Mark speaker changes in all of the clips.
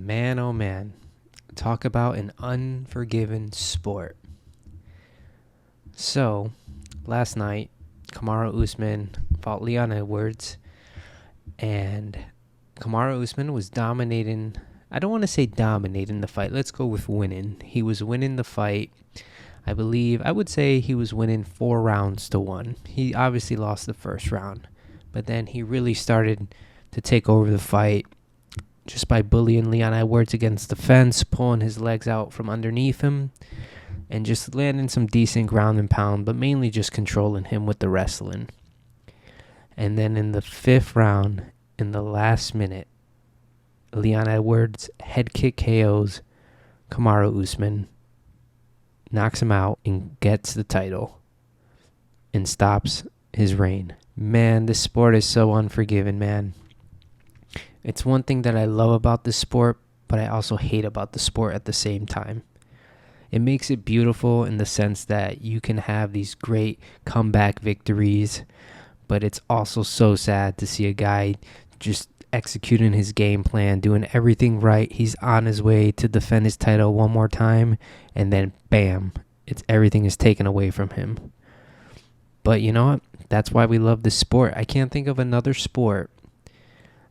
Speaker 1: Man, oh man. Talk about an unforgiven sport. So, last night, Kamaru Usman fought Leon Edwards, and Kamaru Usman was dominating. I don't want to say dominating the fight. Let's go with winning. He was winning the fight. I would say he was winning 4-1. He obviously lost the first round, but then he really started to take over the fight just by bullying Leon Edwards against the fence, pulling his legs out from underneath him, and just landing some decent ground and pound, but mainly just controlling him with the wrestling. And then in the 5th round, in the last minute, Leon Edwards head kick KOs Kamaru Usman, knocks him out, and gets the title and stops his reign. Man, this sport is so unforgiving, man. It's one thing that I love about this sport, but I also hate about the sport at the same time. It makes it beautiful in the sense that you can have these great comeback victories, but it's also so sad to see a guy just executing his game plan, doing everything right. He's on his way to defend his title one more time, and then bam, everything is taken away from him. But you know what? That's why we love this sport. I can't think of another sport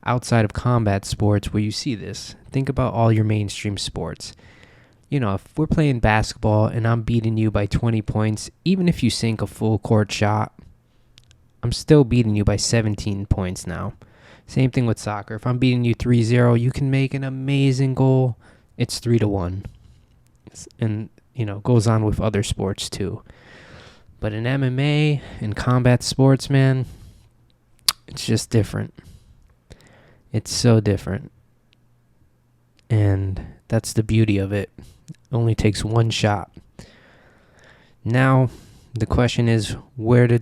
Speaker 1: outside of combat sports where you see this. Think about all your mainstream sports. You know, if we're playing basketball and I'm beating you by 20 points, even if you sink a full court shot, I'm still beating you by 17 points now. Same thing with soccer. If I'm beating you 3-0, you can make an amazing goal. It's 3-1. And, goes on with other sports too. But in MMA and combat sports, man, it's just different. It's so different. And that's the beauty of it. It only takes one shot. Now, the question is, where do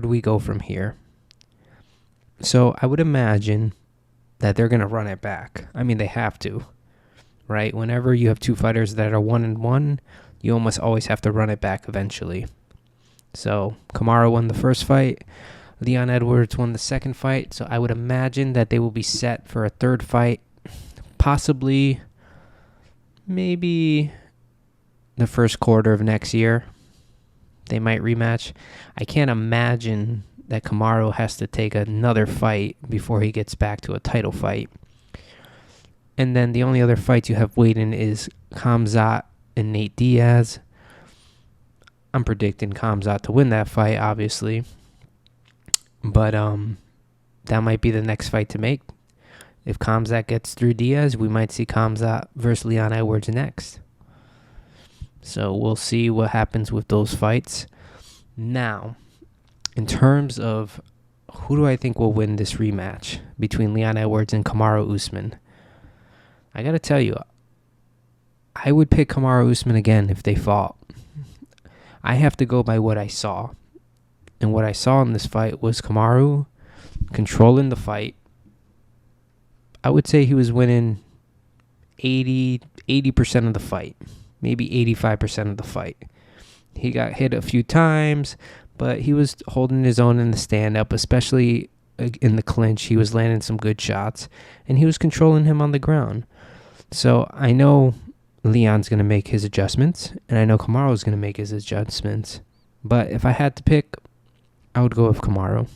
Speaker 1: we go from here? So I would imagine that they're going to run it back. I mean, they have to, right? Whenever you have two fighters that are 1-1, you almost always have to run it back eventually. So Kamaru won the first fight. Leon Edwards won the second fight. So I would imagine that they will be set for a third fight. Possibly, maybe the first quarter of next year. They might rematch. I can't imagine that Kamaru has to take another fight before he gets back to a title fight. And then the only other fights you have waiting is Khamzat and Nate Diaz. I'm predicting Khamzat to win that fight, obviously. But that might be the next fight to make. If Khamzat gets through Diaz, we might see Khamzat versus Leon Edwards next. So we'll see what happens with those fights. Now, in terms of who do I think will win this rematch between Leon Edwards and Kamaru Usman, I got to tell you, I would pick Kamaru Usman again if they fought. I have to go by what I saw. And what I saw in this fight was Kamaru controlling the fight. I would say he was winning 80% of the fight, maybe 85% of the fight. He got hit a few times, but he was holding his own in the stand-up, especially in the clinch. He was landing some good shots, and he was controlling him on the ground. So I know Leon's going to make his adjustments, and I know Kamaru's going to make his adjustments. But if I had to pick, I would go with Kamaru.